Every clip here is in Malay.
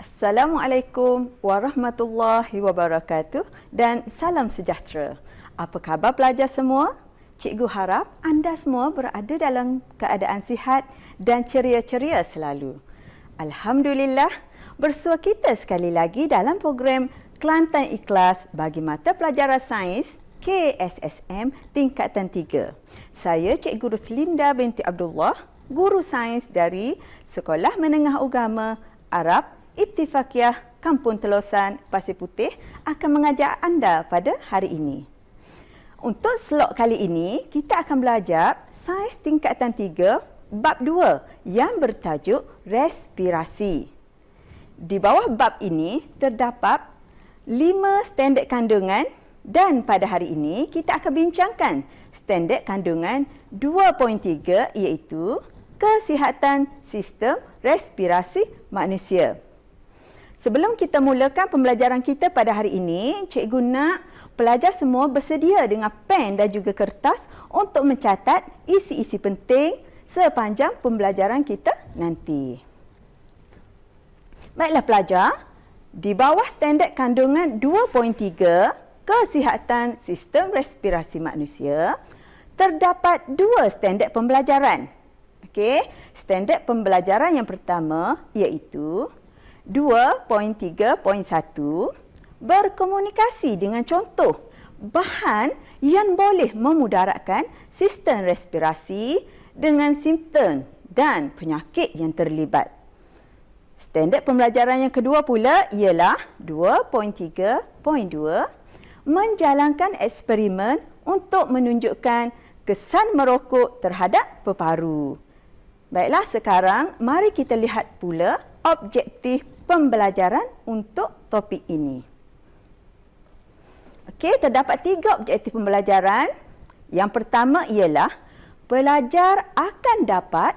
Assalamualaikum warahmatullahi wabarakatuh dan salam sejahtera. Apa khabar pelajar semua? Cikgu harap anda semua berada dalam keadaan sihat dan ceria-ceria selalu. Alhamdulillah, bersua kita sekali lagi dalam program Kelantan Ikhlas bagi mata pelajaran sains KSSM tingkatan 3. Saya Cikgu Ruslinda binti Abdullah, guru sains dari Sekolah Menengah Agama Arab Ittifaqiyah Kampung Telosan Pasir Putih akan mengajak anda pada hari ini. Untuk slot kali ini, kita akan belajar sains tingkatan 3 bab 2 yang bertajuk respirasi. Di bawah bab ini terdapat 5 standard kandungan dan pada hari ini kita akan bincangkan standard kandungan 2.3 iaitu kesihatan sistem respirasi manusia. Sebelum kita mulakan pembelajaran kita pada hari ini, cikgu nak pelajar semua bersedia dengan pen dan juga kertas untuk mencatat isi-isi penting sepanjang pembelajaran kita nanti. Baiklah pelajar, di bawah standard kandungan 2.3 kesihatan sistem respirasi manusia, terdapat 2 standard pembelajaran. Okey, standard pembelajaran yang pertama iaitu 2.3.1 berkomunikasi dengan contoh bahan yang boleh memudaratkan sistem respirasi dengan simptom dan penyakit yang terlibat. Standard pembelajaran yang kedua pula ialah 2.3.2 menjalankan eksperimen untuk menunjukkan kesan merokok terhadap peparu. Baiklah, sekarang mari kita lihat pula objektif pembelajaran untuk topik ini. Okey, terdapat 3 objektif pembelajaran. Yang pertama ialah pelajar akan dapat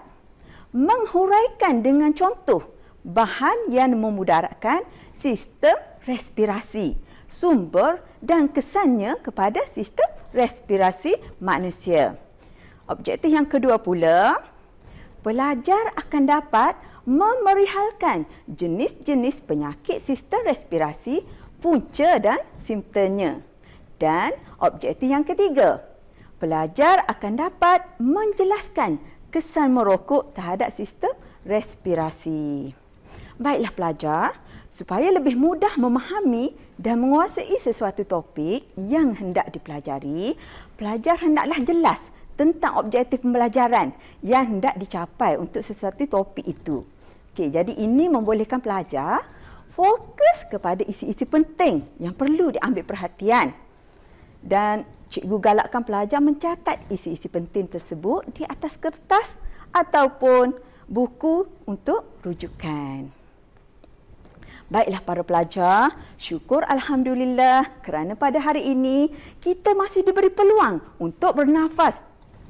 menghuraikan dengan contoh bahan yang memudaratkan sistem respirasi, sumber dan kesannya kepada sistem respirasi manusia. Objektif yang kedua pula, pelajar akan dapat memerihalkan jenis-jenis penyakit sistem respirasi, punca dan simptomnya. Dan objektif yang ketiga, pelajar akan dapat menjelaskan kesan merokok terhadap sistem respirasi. Baiklah pelajar, supaya lebih mudah memahami dan menguasai sesuatu topik yang hendak dipelajari, pelajar hendaklah jelas tentang objektif pembelajaran yang hendak dicapai untuk sesuatu topik itu. Okey, jadi ini membolehkan pelajar fokus kepada isi-isi penting yang perlu diambil perhatian. Dan cikgu galakkan pelajar mencatat isi-isi penting tersebut di atas kertas ataupun buku untuk rujukan. Baiklah para pelajar, syukur Alhamdulillah kerana pada hari ini kita masih diberi peluang untuk bernafas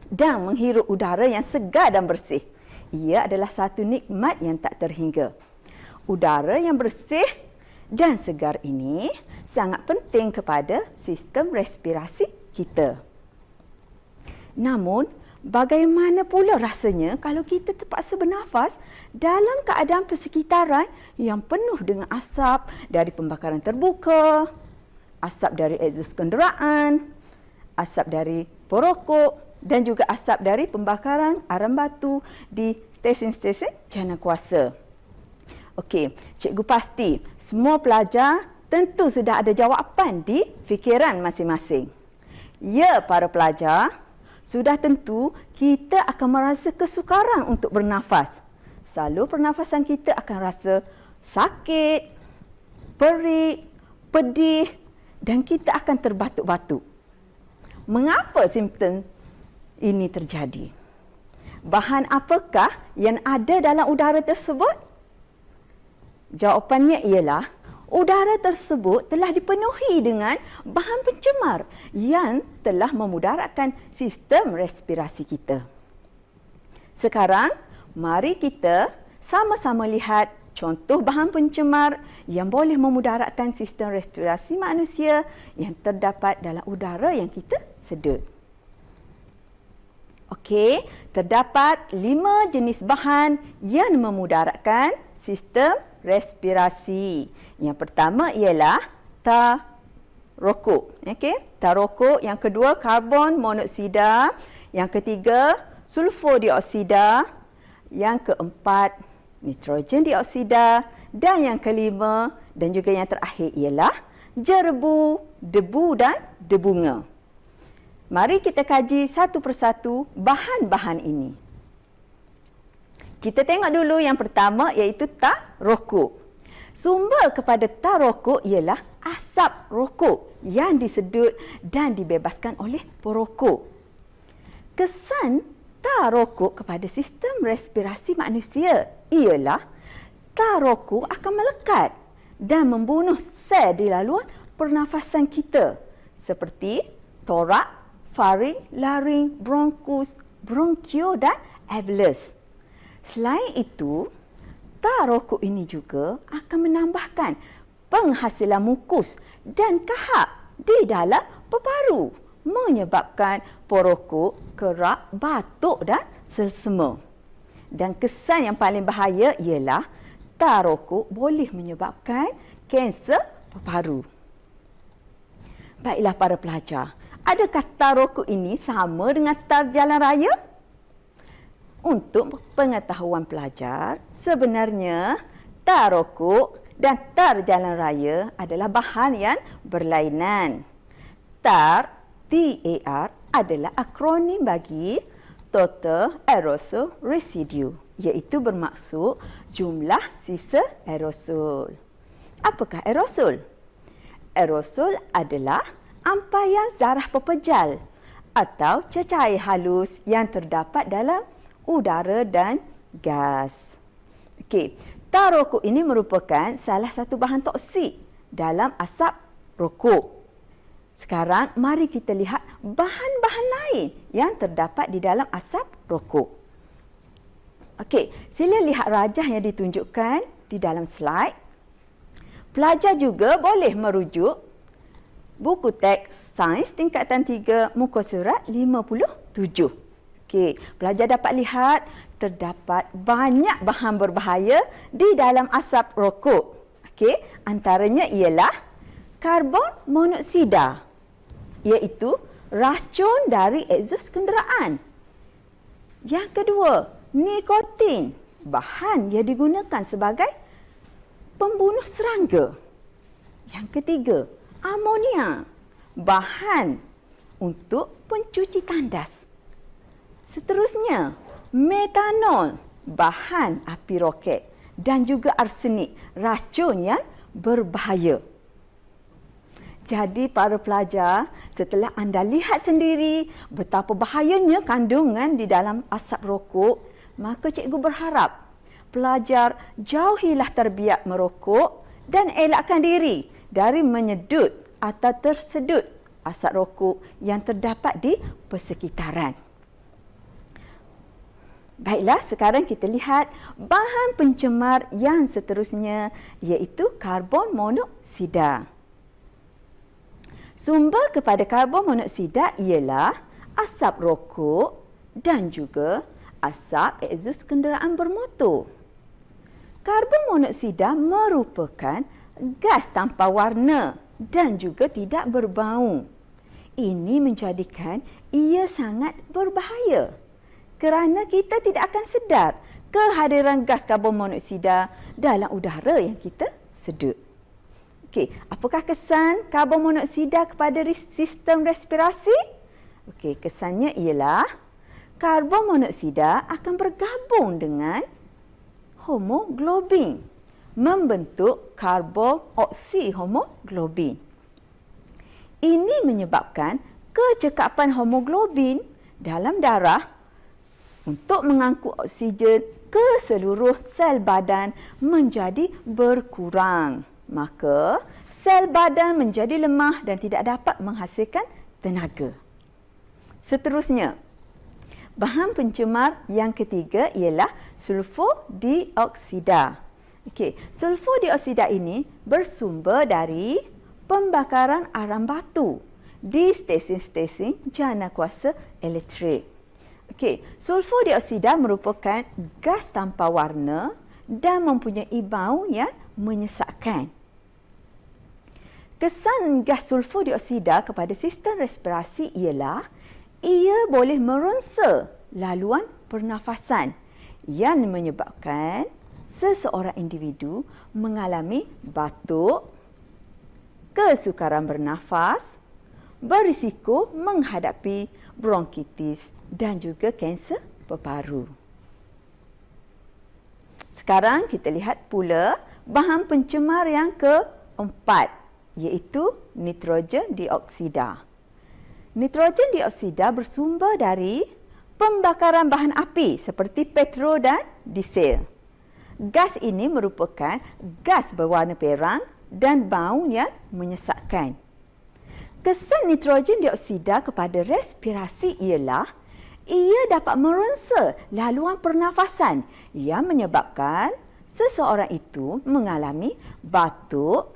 dan menghirup udara yang segar dan bersih. Ia adalah satu nikmat yang tak terhingga. Udara yang bersih dan segar ini sangat penting kepada sistem respirasi kita. Namun, bagaimana pula rasanya kalau kita terpaksa bernafas dalam keadaan persekitaran yang penuh dengan asap dari pembakaran terbuka, asap dari egsos kenderaan, asap dari perokok dan juga asap dari pembakaran arang batu di stesen-stesen jana kuasa. Okey, cikgu pasti semua pelajar tentu sudah ada jawapan di fikiran masing-masing. Ya, para pelajar, sudah tentu kita akan merasa kesukaran untuk bernafas. Selalu pernafasan kita akan rasa sakit, perik, pedih dan kita akan terbatuk-batuk. Mengapa simptom ini terjadi? Bahan apakah yang ada dalam udara tersebut? Jawapannya ialah udara tersebut telah dipenuhi dengan bahan pencemar yang telah memudaratkan sistem respirasi kita. Sekarang, mari kita sama-sama lihat contoh bahan pencemar yang boleh memudaratkan sistem respirasi manusia yang terdapat dalam udara yang kita sedut. Okey, terdapat 5 jenis bahan yang memudaratkan sistem respirasi. Yang pertama ialah tar rokok. Okey, tar rokok. Yang kedua, karbon monoksida. Yang ketiga, sulfur dioksida. Yang keempat, nitrogen dioksida. Dan yang kelima dan juga yang terakhir ialah jerebu, debu dan debunga. Mari kita kaji satu persatu bahan-bahan ini. Kita tengok dulu yang pertama iaitu tar rokok. Sumber kepada tar rokok ialah asap rokok yang disedut dan dibebaskan oleh perokok. Kesan tar rokok kepada sistem respirasi manusia ialah tar rokok akan melekat dan membunuh sel di laluan pernafasan kita seperti torak, faring, laring, bronkus, bronkio dan alveolus. Selain itu, tar rokok ini juga akan menambahkan penghasilan mukus dan kahak di dalam paru-paru, menyebabkan perokok kerak, batuk dan selsema. Dan kesan yang paling bahaya ialah tar rokok boleh menyebabkan kanser paru-paru. Baiklah para pelajar, adakah tar rokok ini sama dengan tar jalan raya? Untuk pengetahuan pelajar, sebenarnya tar rokok dan tar jalan raya adalah bahan yang berlainan. TAR, TAR adalah akronim bagi Total Aerosol Residue, iaitu bermaksud jumlah sisa aerosol. Apakah aerosol? Aerosol adalah ampaian zarah pepejal atau cecair halus yang terdapat dalam udara dan gas. Okey, tar rokok ini merupakan salah satu bahan toksik dalam asap rokok. Sekarang mari kita lihat bahan-bahan lain yang terdapat di dalam asap rokok. Okey, sila lihat rajah yang ditunjukkan di dalam slide. Pelajar juga boleh merujuk buku teks Sains tingkatan 3 muka surat 57. Okey, pelajar dapat lihat terdapat banyak bahan berbahaya di dalam asap rokok. Okey, antaranya ialah karbon monoksida, iaitu racun dari egsos kenderaan. Yang kedua, nikotin, bahan yang digunakan sebagai pembunuh serangga. Yang ketiga, amonia, bahan untuk pencuci tandas. Seterusnya, metanol, bahan api roket, dan juga arsenik, racun yang berbahaya. Jadi para pelajar, setelah anda lihat sendiri betapa bahayanya kandungan di dalam asap rokok, maka cikgu berharap pelajar jauhilah terbiak merokok dan elakkan diri dari menyedut atau tersedut asap rokok yang terdapat di persekitaran. Baiklah, sekarang kita lihat bahan pencemar yang seterusnya, iaitu karbon monoksida. Sumber kepada karbon monoksida ialah asap rokok dan juga asap egsos kenderaan bermotor. Karbon monoksida merupakan gas tanpa warna dan juga tidak berbau. Ini menjadikan ia sangat berbahaya kerana kita tidak akan sedar kehadiran gas karbon monoksida dalam udara yang kita sedut. Okey, apakah kesan karbon monoksida kepada sistem respirasi? Okey, kesannya ialah karbon monoksida akan bergabung dengan homoglobin, membentuk karboksihomoglobin. Ini menyebabkan kecekapan homoglobin dalam darah untuk mengangkut oksigen ke seluruh sel badan menjadi berkurang. Maka, sel badan menjadi lemah dan tidak dapat menghasilkan tenaga. Seterusnya, bahan pencemar yang ketiga ialah sulfur dioksida. Okey, sulfur dioksida ini bersumber dari pembakaran arang batu di stesen-stesen jana kuasa elektrik. Okey, sulfur dioksida merupakan gas tanpa warna dan mempunyai bau yang menyesakkan. Kesan gas sulfur dioksida kepada sistem respirasi ialah ia boleh merunsa laluan pernafasan yang menyebabkan seseorang individu mengalami batuk, kesukaran bernafas, berisiko menghadapi bronkitis dan juga kanser peparu. Sekarang kita lihat pula bahan pencemar yang keempat, iaitu nitrogen dioksida. Nitrogen dioksida bersumber dari pembakaran bahan api seperti petrol dan diesel. Gas ini merupakan gas berwarna perang dan bau yang menyesakkan. Kesan nitrogen dioksida kepada respirasi ialah ia dapat merunsa laluan pernafasan yang menyebabkan seseorang itu mengalami batuk,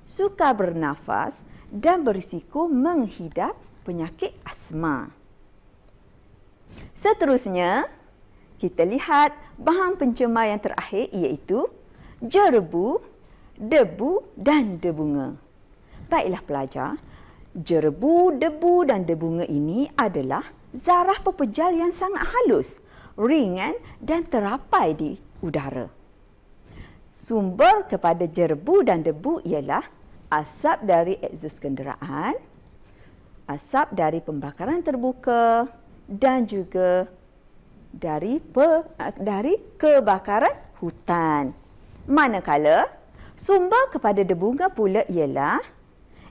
sukar bernafas dan berisiko menghidap penyakit asma. Seterusnya, kita lihat bahan pencemar yang terakhir iaitu jerebu, debu dan debunga. Baiklah pelajar, jerebu, debu dan debunga ini adalah zarah pepejal yang sangat halus, ringan dan terapai di udara. Sumber kepada jerebu dan debu ialah asap dari egsos kenderaan, asap dari pembakaran terbuka dan juga dari kebakaran hutan. Manakala sumber kepada debunga pula ialah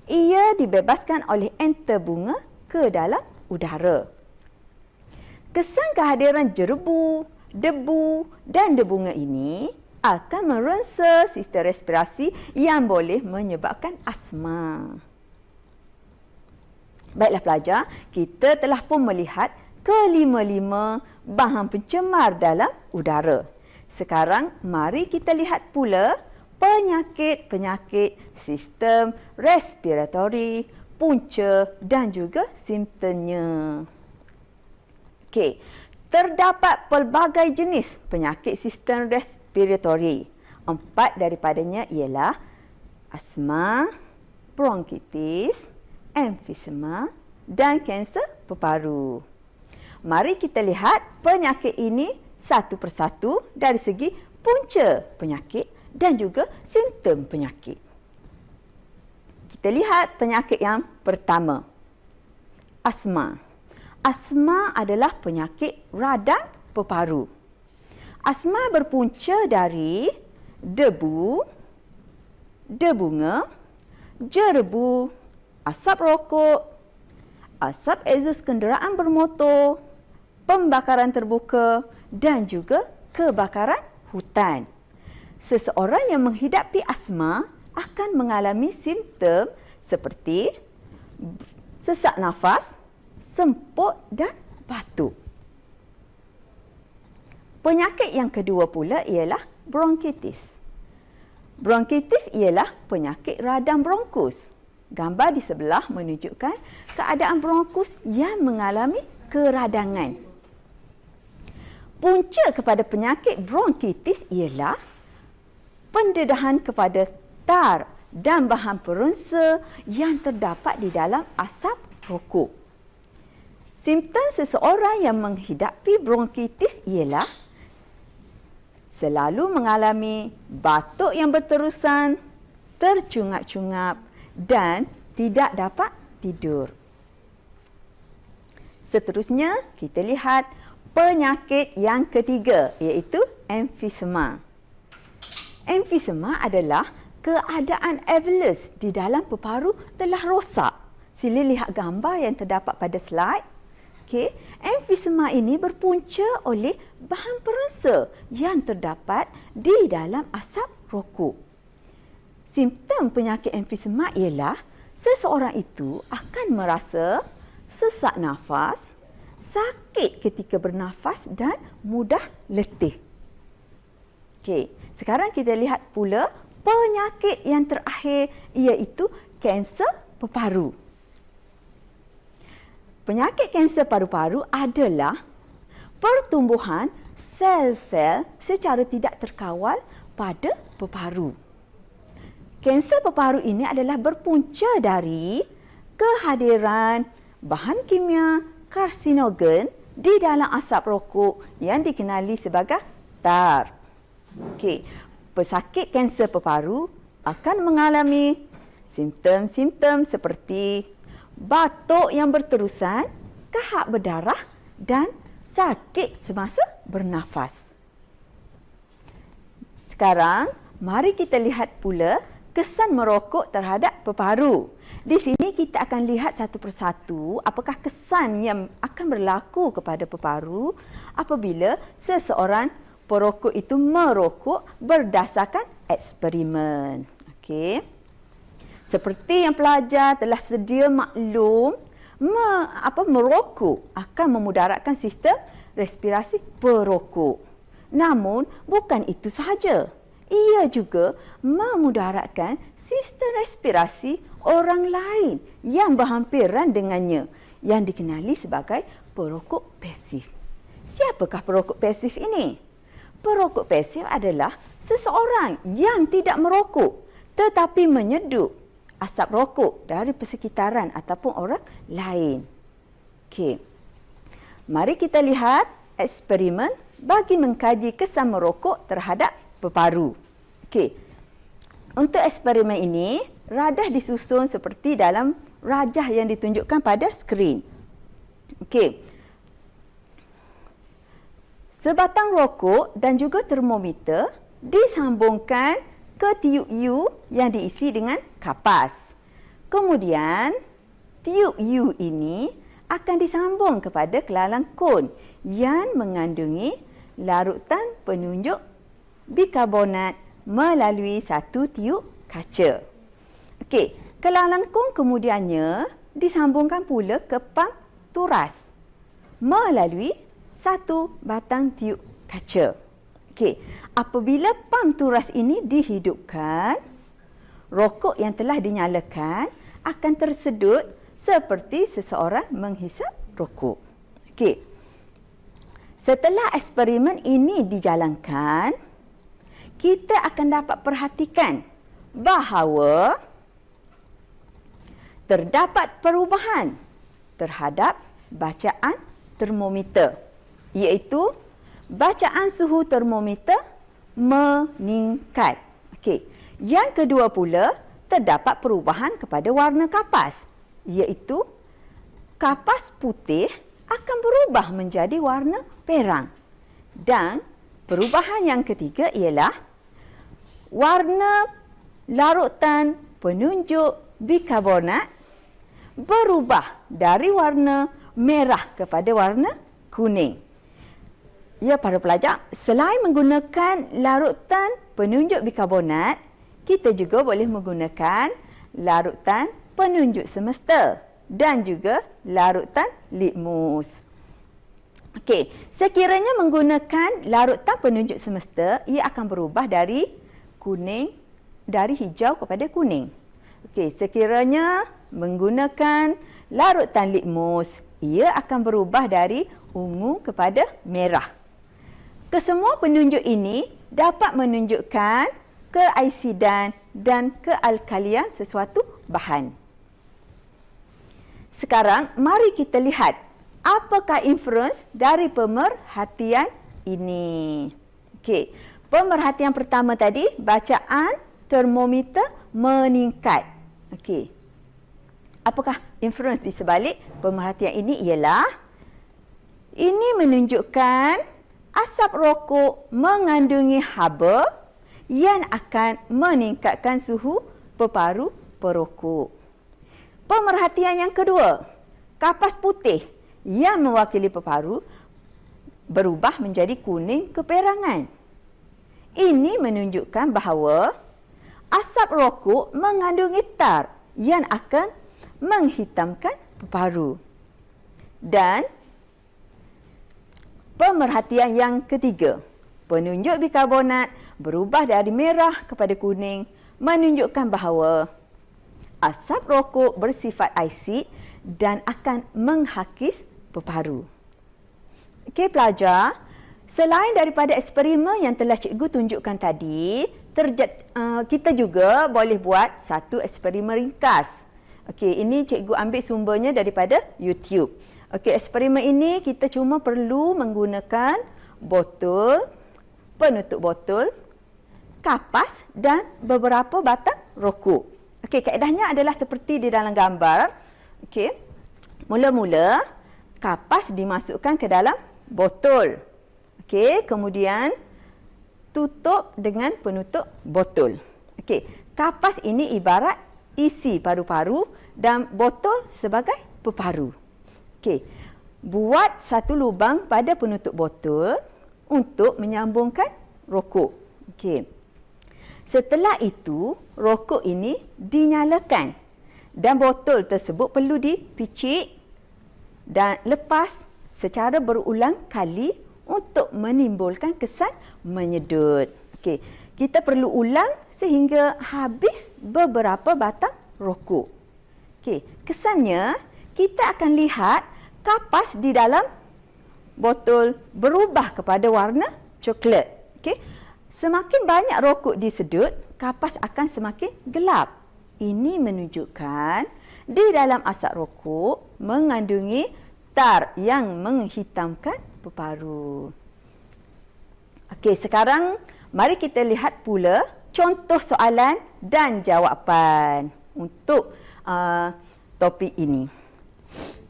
ia dibebaskan oleh enter bunga ke dalam udara. Kesan kehadiran jerebu, debu dan debunga ini akan merunsa sistem respirasi yang boleh menyebabkan asma. Baiklah pelajar, kita telah pun melihat kelima-lima bahan pencemar dalam udara. Sekarang mari kita lihat pula penyakit-penyakit sistem respiratori, punca dan juga simptomnya. Okey, terdapat pelbagai jenis penyakit sistem respiratori. 4 daripadanya ialah asma, bronkitis, emfisema dan kanser peparu. Mari kita lihat penyakit ini satu persatu dari segi punca penyakit dan juga simptom penyakit. Kita lihat penyakit yang pertama, asma. Asma adalah penyakit radang peparu. Asma berpunca dari debu, debunga, jerebu, asap rokok, asap egsos kenderaan bermotor, pembakaran terbuka dan juga kebakaran hutan. Seseorang yang menghidapi asma akan mengalami simptom seperti sesak nafas, semput dan batuk. Penyakit yang kedua pula ialah bronkitis. Bronkitis ialah penyakit radang bronkus. Gambar di sebelah menunjukkan keadaan bronkus yang mengalami keradangan. Punca kepada penyakit bronkitis ialah pendedahan kepada tar dan bahan perunsa yang terdapat di dalam asap rokok. Simptom seseorang yang menghidapi bronkitis ialah selalu mengalami batuk yang berterusan, tercungap-cungap dan tidak dapat tidur. Seterusnya, kita lihat penyakit yang ketiga iaitu emfisema. Emfisema adalah keadaan alveolus di dalam peparu telah rosak. Sila lihat gambar yang terdapat pada slide. Okey, emfisema ini berpunca oleh bahan perunsa yang terdapat di dalam asap rokok. Simptom penyakit emfisema ialah seseorang itu akan merasa sesak nafas, sakit ketika bernafas dan mudah letih. Okey, sekarang kita lihat pula penyakit yang terakhir iaitu kanser peparu. Penyakit kanser paru-paru adalah pertumbuhan sel-sel secara tidak terkawal pada peparu. Kanser peparu ini adalah berpunca dari kehadiran bahan kimia karsinogen di dalam asap rokok yang dikenali sebagai tar. Okey, pesakit kanser peparu akan mengalami simptom-simptom seperti batuk yang berterusan, kahak berdarah dan sakit semasa bernafas. Sekarang, mari kita lihat pula kesan merokok terhadap peparu. Di sini kita akan lihat satu persatu apakah kesan yang akan berlaku kepada peparu apabila seseorang perokok itu merokok berdasarkan eksperimen. Okey. Seperti yang pelajar telah sedia maklum, merokok akan memudaratkan sistem respirasi perokok. Namun, bukan itu sahaja. Ia juga memudaratkan sistem respirasi orang lain yang berhampiran dengannya yang dikenali sebagai perokok pasif. Siapakah perokok pasif ini? Perokok pasif adalah seseorang yang tidak merokok tetapi menyedup asap rokok dari persekitaran ataupun orang lain. Okey. Mari kita lihat eksperimen bagi mengkaji kesan merokok terhadap peparu. Okey. Untuk eksperimen ini, radah disusun seperti dalam rajah yang ditunjukkan pada skrin. Okey. Sebatang rokok dan juga termometer disambungkan ke tiub U yang diisi dengan kapas. Kemudian, tiub U ini akan disambung kepada kelalang kon yang mengandungi larutan penunjuk bikarbonat melalui satu tiub kaca. Okey, kelalang kon kemudiannya disambungkan pula ke pam turas melalui satu batang tiub kaca. Okey, apabila pam turas ini dihidupkan, rokok yang telah dinyalakan akan tersedut seperti seseorang menghisap rokok. Okey. Setelah eksperimen ini dijalankan, kita akan dapat perhatikan bahawa terdapat perubahan terhadap bacaan termometer, iaitu bacaan suhu termometer meningkat. Okey. Yang kedua pula, terdapat perubahan kepada warna kapas, iaitu kapas putih akan berubah menjadi warna perang. Dan perubahan yang ketiga ialah warna larutan penunjuk bikarbonat berubah dari warna merah kepada warna kuning. Ya, para pelajar, selain menggunakan larutan penunjuk bikarbonat, kita juga boleh menggunakan larutan penunjuk semesta dan juga larutan litmus. Okey, sekiranya menggunakan larutan penunjuk semesta, ia akan berubah dari hijau kepada kuning. Okey, sekiranya menggunakan larutan litmus, ia akan berubah dari ungu kepada merah. Kesemua penunjuk ini dapat menunjukkan keasidan dan kealkalian sesuatu bahan. Sekarang, mari kita lihat apakah inference dari pemerhatian ini. Okey, pemerhatian pertama tadi, bacaan termometer meningkat. Okey. Apakah inference di sebalik pemerhatian ini? Ialah ini menunjukkan asap rokok mengandungi haba yang akan meningkatkan suhu peparu perokok. Pemerhatian yang kedua, kapas putih yang mewakili peparu berubah menjadi kuning keperangan. Ini menunjukkan bahawa asap rokok mengandungi tar yang akan menghitamkan peparu. Dan pemerhatian yang ketiga, penunjuk bikarbonat berubah dari merah kepada kuning, menunjukkan bahawa asap rokok bersifat asid dan akan menghakis peparu. Okey pelajar, Selain daripada eksperimen yang telah cikgu tunjukkan tadi, kita juga boleh buat satu eksperimen ringkas. Okey, ini cikgu ambil sumbernya daripada YouTube. Okey, eksperimen ini kita cuma perlu menggunakan botol, penutup botol, kapas dan beberapa batang rokok. Okey, kaedahnya adalah seperti di dalam gambar. Okey. Mula-mula kapas dimasukkan ke dalam botol. Okey, kemudian tutup dengan penutup botol. Okey, kapas ini ibarat isi paru-paru dan botol sebagai peparu. Okey, buat satu lubang pada penutup botol untuk menyambungkan rokok. Okey. Setelah itu, rokok ini dinyalakan dan botol tersebut perlu dipicik dan lepas secara berulang kali untuk menimbulkan kesan menyedut. Okey, kita perlu ulang sehingga habis beberapa batang rokok. Okey, kesannya kita akan lihat kapas di dalam botol berubah kepada warna coklat. Okey, semakin banyak rokok disedut, kapas akan semakin gelap. Ini menunjukkan di dalam asap rokok mengandungi tar yang menghitamkan peparu. Okey, sekarang mari kita lihat pula contoh soalan dan jawapan untuk topik ini.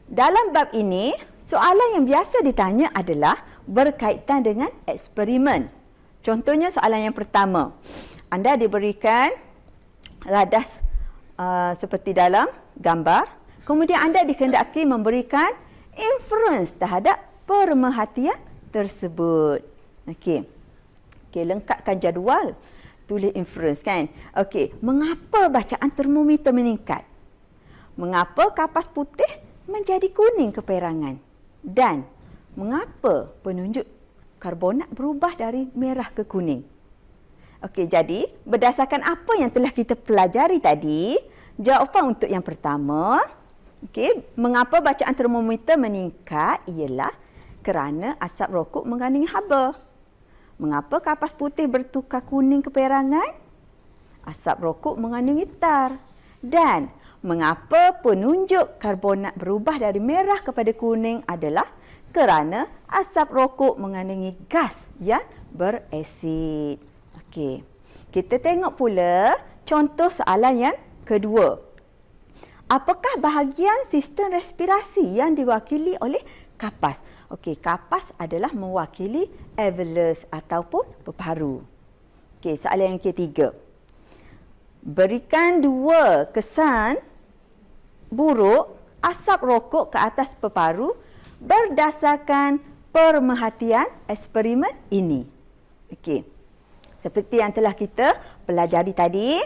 Dalam bab ini, soalan yang biasa ditanya adalah berkaitan dengan eksperimen. Contohnya soalan yang pertama. Anda diberikan radas seperti dalam gambar. Kemudian anda dikehendaki memberikan inference terhadap pemerhatian tersebut. Okey. Okey, lengkapkan jadual. Tulis inference kan. Okey, mengapa bacaan termometer meningkat? Mengapa kapas putih menjadi kuning keperangan? Dan mengapa penunjuk karbonat berubah dari merah ke kuning? Okey, jadi berdasarkan apa yang telah kita pelajari tadi, jawapan untuk yang pertama, okey, mengapa bacaan termometer meningkat ialah kerana asap rokok mengandungi haba. Mengapa kapas putih bertukar kuning keperangan? Asap rokok mengandungi tar. Dan mengapa penunjuk karbonat berubah dari merah kepada kuning adalah kerana asap rokok mengandungi gas yang berasid. Okey. Kita tengok pula contoh soalan yang kedua. Apakah bahagian sistem respirasi yang diwakili oleh kapas? Okey, kapas adalah mewakili alveolus ataupun peparu. Okey, soalan yang ketiga. Berikan dua kesan buruk asap rokok ke atas peparu berdasarkan pemerhatian eksperimen ini. Okey. Seperti yang telah kita pelajari tadi,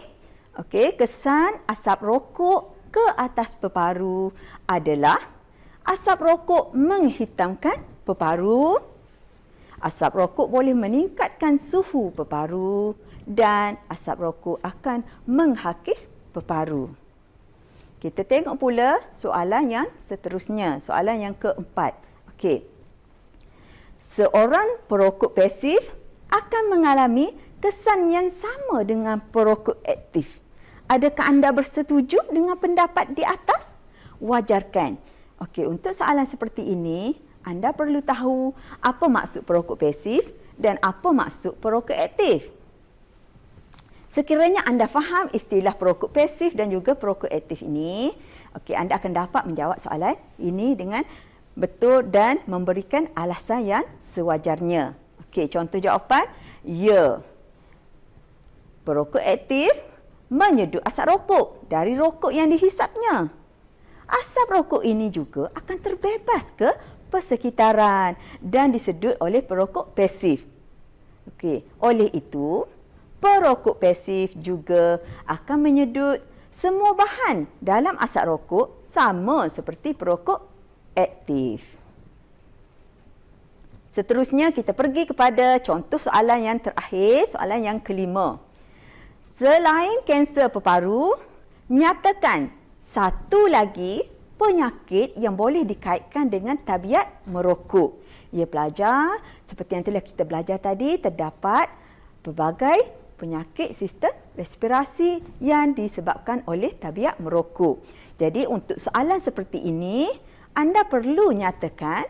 okey, kesan asap rokok ke atas peparu adalah asap rokok menghitamkan peparu, asap rokok boleh meningkatkan suhu peparu dan asap rokok akan menghakis peparu. Kita tengok pula soalan yang seterusnya, soalan yang keempat. Okey. Seorang perokok pasif akan mengalami kesan yang sama dengan perokok aktif. Adakah anda bersetuju dengan pendapat di atas? Wajarkan. Okey, untuk soalan seperti ini, anda perlu tahu apa maksud perokok pasif dan apa maksud perokok aktif. Sekiranya anda faham istilah perokok pasif dan juga perokok aktif ini, okey, anda akan dapat menjawab soalan ini dengan betul dan memberikan alasan yang sewajarnya. Okey, contoh jawapan, ya. Perokok aktif menyedut asap rokok dari rokok yang dihisapnya. Asap rokok ini juga akan terbebas ke persekitaran dan disedut oleh perokok pasif. Okey, oleh itu, perokok pasif juga akan menyedut semua bahan dalam asap rokok sama seperti perokok aktif. Seterusnya kita pergi kepada contoh soalan yang terakhir, soalan yang kelima. Selain kanser peparu, nyatakan satu lagi penyakit yang boleh dikaitkan dengan tabiat merokok. Ia pelajar, seperti yang telah kita belajar tadi, terdapat pelbagai penyakit sistem respirasi yang disebabkan oleh tabiat merokok. Jadi untuk soalan seperti ini, anda perlu nyatakan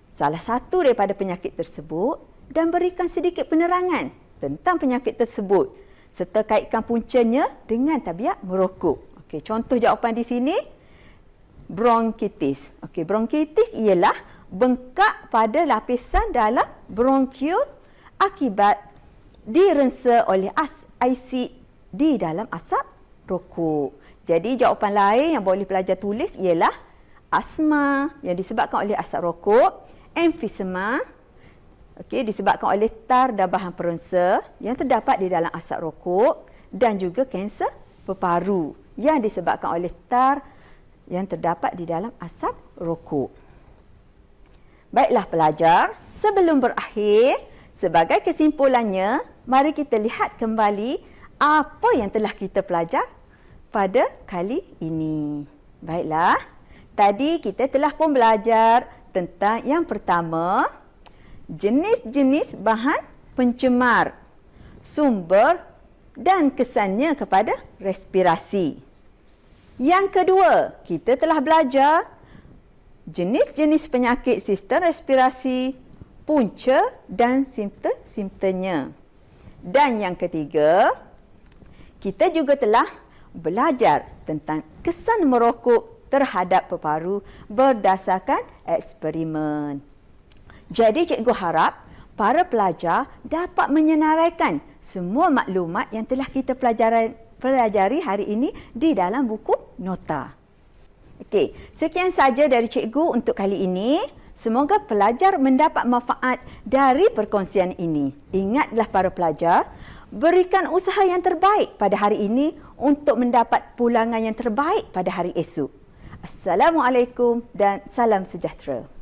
salah satu daripada penyakit tersebut dan berikan sedikit penerangan tentang penyakit tersebut serta kaitkan puncanya dengan tabiat merokok. Okey, contoh jawapan di sini, bronkitis. Okey, bronkitis ialah bengkak pada lapisan dalam bronkiol akibat direngsa oleh asid di dalam asap rokok. Jadi jawapan lain yang boleh pelajar tulis ialah asma yang disebabkan oleh asap rokok, emfisema, disebabkan oleh tar dan bahan perengsa yang terdapat di dalam asap rokok, dan juga kanser peparu yang disebabkan oleh tar yang terdapat di dalam asap rokok. Baiklah pelajar, sebelum berakhir, sebagai kesimpulannya, mari kita lihat kembali apa yang telah kita pelajar pada kali ini. Baiklah, tadi kita telah pun belajar tentang yang pertama, jenis-jenis bahan pencemar, sumber dan kesannya kepada respirasi. Yang kedua, kita telah belajar jenis-jenis penyakit sistem respirasi, punca dan simptom-simptomnya. Dan yang ketiga, kita juga telah belajar tentang kesan merokok terhadap peparu berdasarkan eksperimen. Jadi cikgu harap para pelajar dapat menyenaraikan semua maklumat yang telah kita pelajari hari ini di dalam buku nota. Okey, sekian saja dari cikgu untuk kali ini. Semoga pelajar mendapat manfaat dari perkongsian ini. Ingatlah para pelajar, berikan usaha yang terbaik pada hari ini untuk mendapat pulangan yang terbaik pada hari esok. Assalamualaikum dan salam sejahtera.